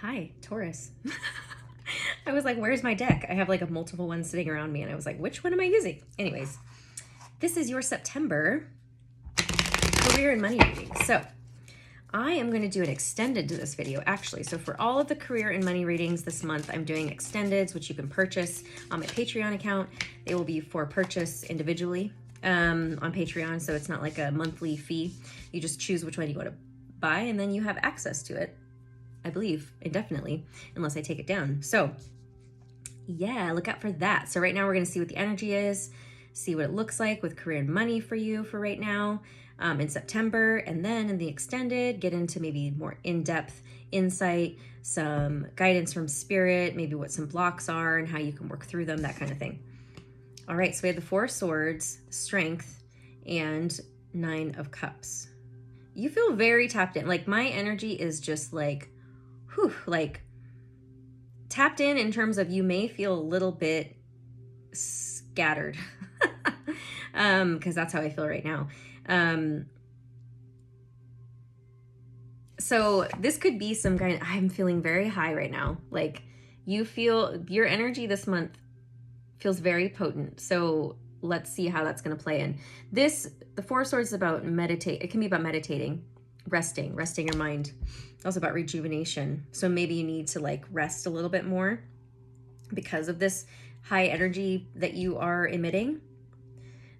Hi, Taurus. I was like, where's my deck? I have like a multiple ones sitting around me and I was like, which one am I using? Anyways, this is your September career and money reading. So I am going to do an extended to this video actually. So for all of the career and money readings this month, I'm doing extendeds, which you can purchase on my Patreon account. They will be for purchase individually on Patreon. So it's not like a monthly fee. You just choose which one you want to buy and then you have access to it, I believe, indefinitely, unless I take it down. So yeah, look out for that. So right now we're going to see what the energy is, see what it looks like with career and money for you for right now in September. And then in the extended, get into maybe more in-depth insight, some guidance from spirit, maybe what some blocks are and how you can work through them, that kind of thing. All right, so we have the Four Swords, Strength, and Nine of Cups. You feel very tapped in. Like my energy is just like, whew, like tapped in terms of you may feel a little bit scattered because that's how I feel right now. So this could be some kind of, I'm feeling very high right now. Like you feel your energy this month feels very potent. So let's see how that's going to play in. The Four Swords is about meditate. It can be about meditating, resting your mind. It's also about rejuvenation. So maybe you need to like rest a little bit more because of this high energy that you are emitting.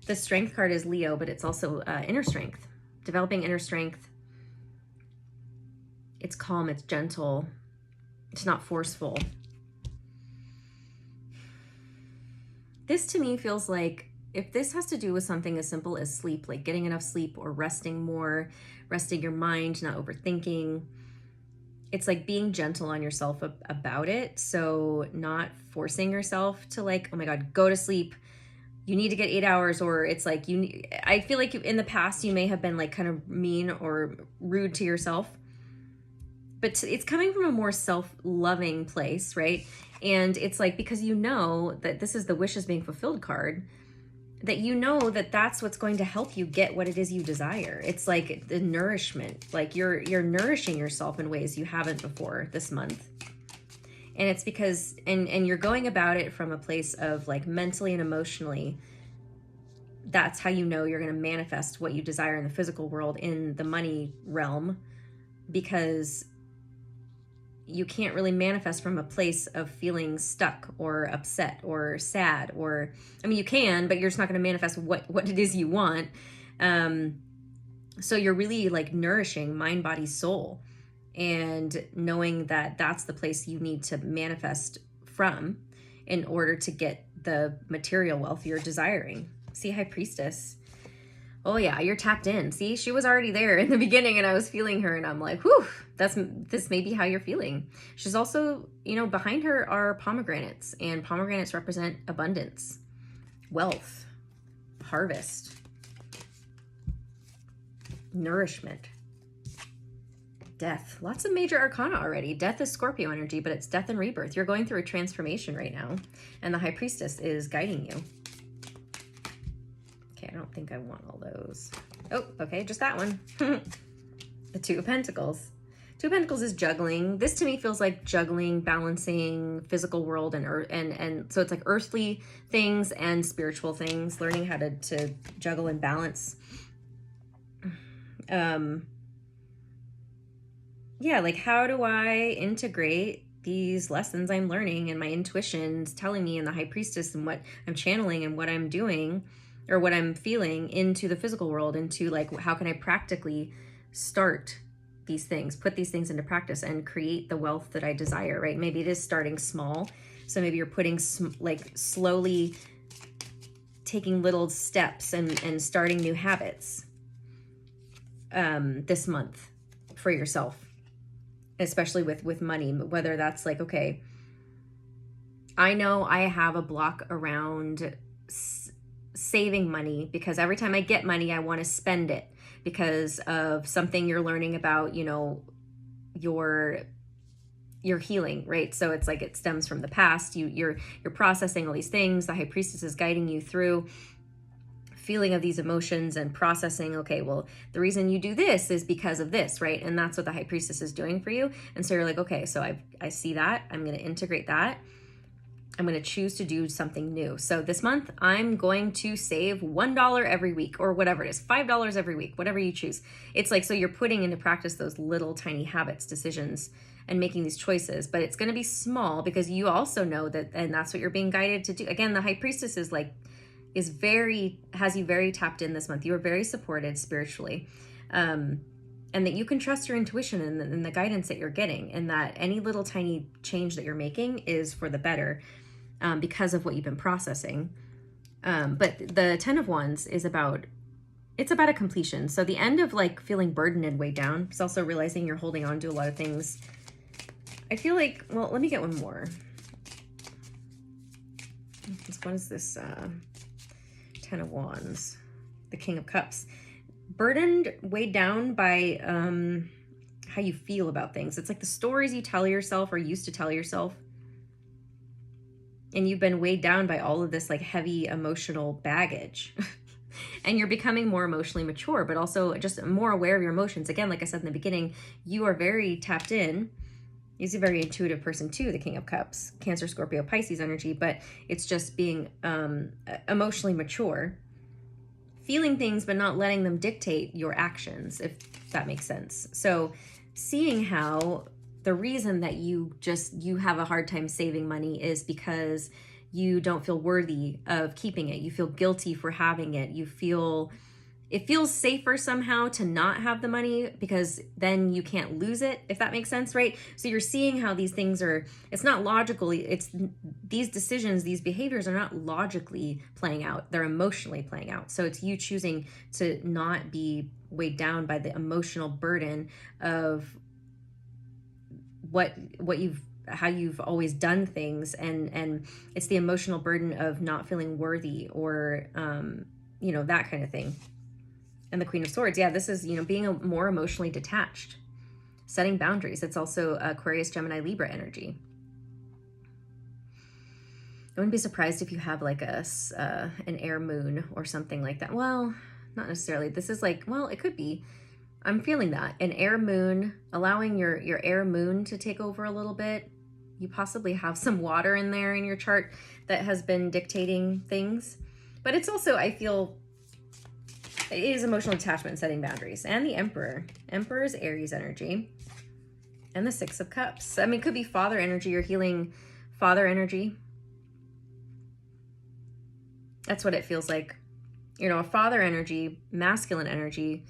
The Strength card is Leo, but it's also inner strength, developing inner strength. It's calm, it's gentle, it's not forceful. This to me feels like if this has to do with something as simple as sleep, like getting enough sleep or resting more, resting your mind, not overthinking, it's like being gentle on yourself about it. So not forcing yourself to like, oh my God, go to sleep. You need to get 8 hours, or it's like I feel like in the past you may have been like kind of mean or rude to yourself, but it's coming from a more self-loving place, right? And it's like, because you know that this is the wishes being fulfilled card, that you know that that's what's going to help you get what it is you desire. It's like the nourishment, like you're nourishing yourself in ways you haven't before this month. And it's because, and you're going about it from a place of like mentally and emotionally, that's how you know you're going to manifest what you desire in the physical world, in the money realm, because you can't really manifest from a place of feeling stuck or upset or sad, or, I mean, you can, but you're just not going to manifest what it is you want. So you're really like nourishing mind, body, soul, and knowing that that's the place you need to manifest from in order to get the material wealth you're desiring. See, High Priestess. Oh yeah, you're tapped in. See, she was already there in the beginning and I was feeling her and I'm like, whew, this may be how you're feeling. She's also, behind her are pomegranates, and pomegranates represent abundance, wealth, harvest, nourishment, death. Lots of major arcana already. Death is Scorpio energy, but it's death and rebirth. You're going through a transformation right now, and the High Priestess is guiding you. Okay, I don't think I want all those. Oh, okay, just that one. The Two of Pentacles. Two of Pentacles is juggling. This to me feels like juggling, balancing physical world and so it's like earthly things and spiritual things, learning how to juggle and balance. Yeah, like how do I integrate these lessons I'm learning and my intuition's telling me, and the High Priestess, and what I'm channeling and what I'm doing or what I'm feeling into the physical world, into like, how can I practically start these things, put these things into practice and create the wealth that I desire, right? Maybe it is starting small. So maybe you're putting like slowly taking little steps and starting new habits this month for yourself, especially with money, whether that's like, okay, I know I have a block around saving money because every time I get money, I want to spend it because of something you're learning about, your healing, right? So it's like it stems from the past. You're processing all these things. The High Priestess is guiding you through feeling of these emotions and processing, okay, well, the reason you do this is because of this, right? And that's what the High Priestess is doing for you. And so you're like, okay, so I see that. I'm going to integrate that. I'm going to choose to do something new. So this month, I'm going to save $1 every week, or whatever it is, $5 every week, whatever you choose. It's like, so you're putting into practice those little tiny habits, decisions, and making these choices, but it's going to be small because you also know that, and that's what you're being guided to do. Again, the High Priestess is like, has you very tapped in this month. You are very supported spiritually. And that you can trust your intuition and the guidance that you're getting, and that any little tiny change that you're making is for the better. Because of what you've been processing. But the 10 of Wands is it's about a completion. So the end of like feeling burdened and weighed down. It's also realizing you're holding on to a lot of things. I feel like, well, let me get one more. What is this? 10 of Wands, the King of Cups. Burdened, weighed down by how you feel about things. It's like the stories you tell yourself or used to tell yourself. And you've been weighed down by all of this like heavy emotional baggage. And you're becoming more emotionally mature, but also just more aware of your emotions. Again, like I said in the beginning, you are very tapped in. He's a very intuitive person too, the King of Cups, Cancer, Scorpio, Pisces energy, but it's just being emotionally mature, feeling things, but not letting them dictate your actions, if that makes sense. So seeing how the reason that you have a hard time saving money is because you don't feel worthy of keeping it. You feel guilty for having it. It feels safer somehow to not have the money because then you can't lose it, if that makes sense, right? So you're seeing how these things it's not logically, these decisions, these behaviors are not logically playing out. They're emotionally playing out. So it's you choosing to not be weighed down by the emotional burden of how you've always done things, and it's the emotional burden of not feeling worthy or that kind of thing. And the Queen of Swords, yeah, this is being more emotionally detached, setting boundaries. It's also Aquarius, Gemini, Libra energy. I wouldn't be surprised if you have like an air moon or something like that. Well, not necessarily. This is like, well, it could be. I'm feeling that. An air moon, allowing your air moon to take over a little bit. You possibly have some water in there in your chart that has been dictating things. But it's also, I feel, it is emotional attachment, setting boundaries. And the Emperor. Emperor is Aries energy. And the Six of Cups. I mean, it could be father energy. You're healing father energy. That's what it feels like. A father energy, masculine energy,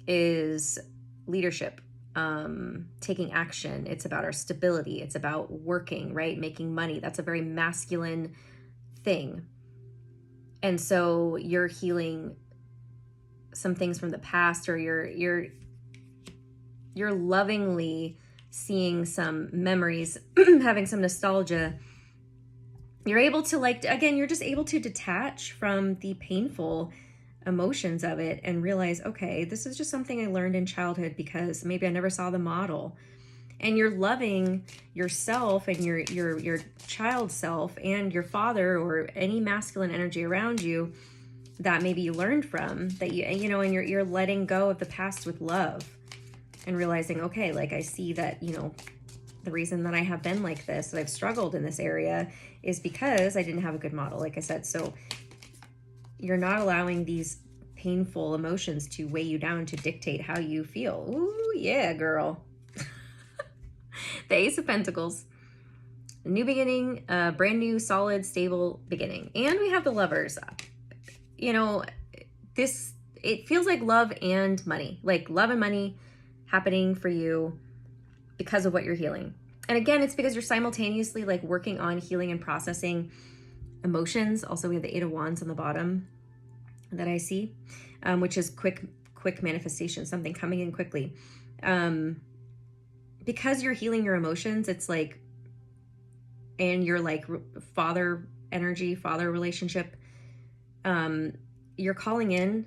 is leadership, taking action. It's about our stability. It's about working, right? Making money. That's a very masculine thing. And so you're healing some things from the past, or you're lovingly seeing some memories, having some nostalgia. You're able to you're just able to detach from the painful emotions of it and realize, okay, this is just something I learned in childhood because maybe I never saw the model. And you're loving yourself and your child self and your father or any masculine energy around you that maybe you learned from, that and you're letting go of the past with love and realizing, okay, like I see that, the reason that I have been like this, that I've struggled in this area, is because I didn't have a good model, like I said. So you're not allowing these painful emotions to weigh you down, to dictate how you feel. Ooh, yeah, girl. The Ace of Pentacles. A new beginning, a brand new, solid, stable beginning. And we have the Lovers. It feels like love and money. Like love and money happening for you because of what you're healing. And again, it's because you're simultaneously like working on healing and processing emotions. Also, we have the Eight of Wands on the bottom that I see, which is quick manifestation, something coming in quickly. Because you're healing your emotions, it's like, and you're like father energy, father relationship, you're calling in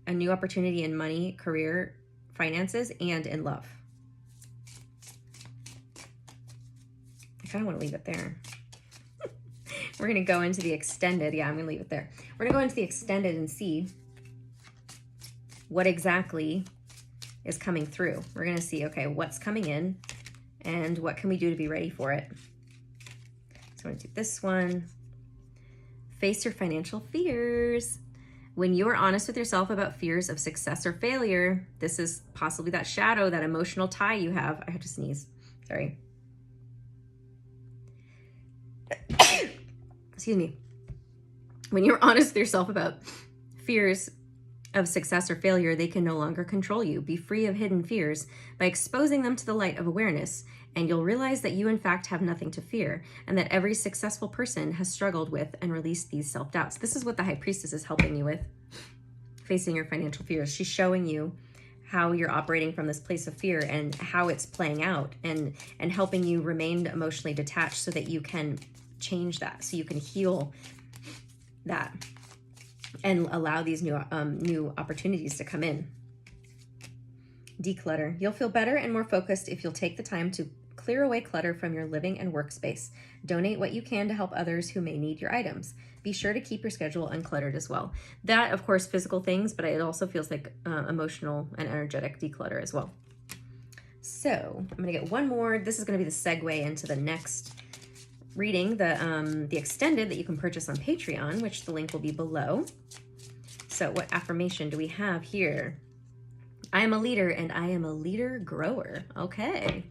a new opportunity in money, career, finances, and in love. I kind of want to leave it there. We're going to go into the extended. Yeah, I'm going to leave it there. We're going to go into the extended and see what exactly is coming through. We're going to see, okay, what's coming in and what can we do to be ready for it. So I'm going to do this one. Face your financial fears. When you are honest with yourself about fears of success or failure, this is possibly that shadow, that emotional tie you have. I had to sneeze. Sorry. Excuse me. When you're honest with yourself about fears of success or failure, they can no longer control you. Be free of hidden fears by exposing them to the light of awareness, and you'll realize that you in fact have nothing to fear, and that every successful person has struggled with and released these self-doubts. This is what the High Priestess is helping you with, facing your financial fears. She's showing you how you're operating from this place of fear and how it's playing out, and helping you remain emotionally detached so that you can change that, so you can heal that and allow these new opportunities to come in. Declutter. You'll feel better and more focused if you'll take the time to clear away clutter from your living and workspace. Donate what you can to help others who may need your items. Be sure to keep your schedule uncluttered as well. That, of course, physical things, but it also feels like emotional and energetic declutter as well. So I'm going to get one more. This is going to be the segue into the next reading, the extended that you can purchase on Patreon, which the link will be below. So what affirmation do we have here? I am a leader and I am a leader grower. Okay.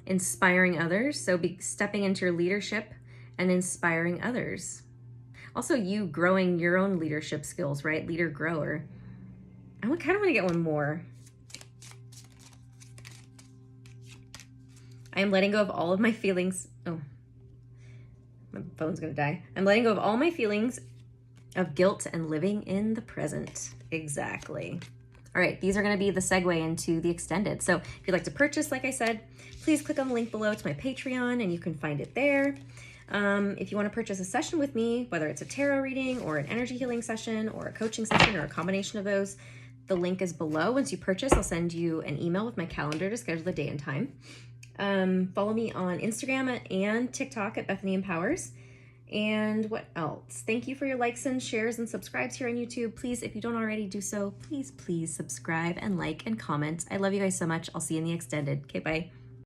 Inspiring others. So be stepping into your leadership and inspiring others. Also, you growing your own leadership skills, right? Leader grower. I kind of want to get one more. I am letting go of all of my feelings. Oh, my phone's going to die. I'm letting go of all my feelings of guilt and living in the present. Exactly. All right, these are going to be the segue into the extended. So if you'd like to purchase, like I said, please click on the link below to my Patreon and you can find it there. If you want to purchase a session with me, whether it's a tarot reading or an energy healing session or a coaching session or a combination of those, the link is below. Once you purchase, I'll send you an email with my calendar to schedule the day and time. Follow me on Instagram and TikTok at Bethany Empowers. And what else? Thank you for your likes and shares and subscribes here on YouTube. Please, if you don't already do so, please subscribe and like and comment. I love you guys so much. I'll see you in the extended. Okay, bye.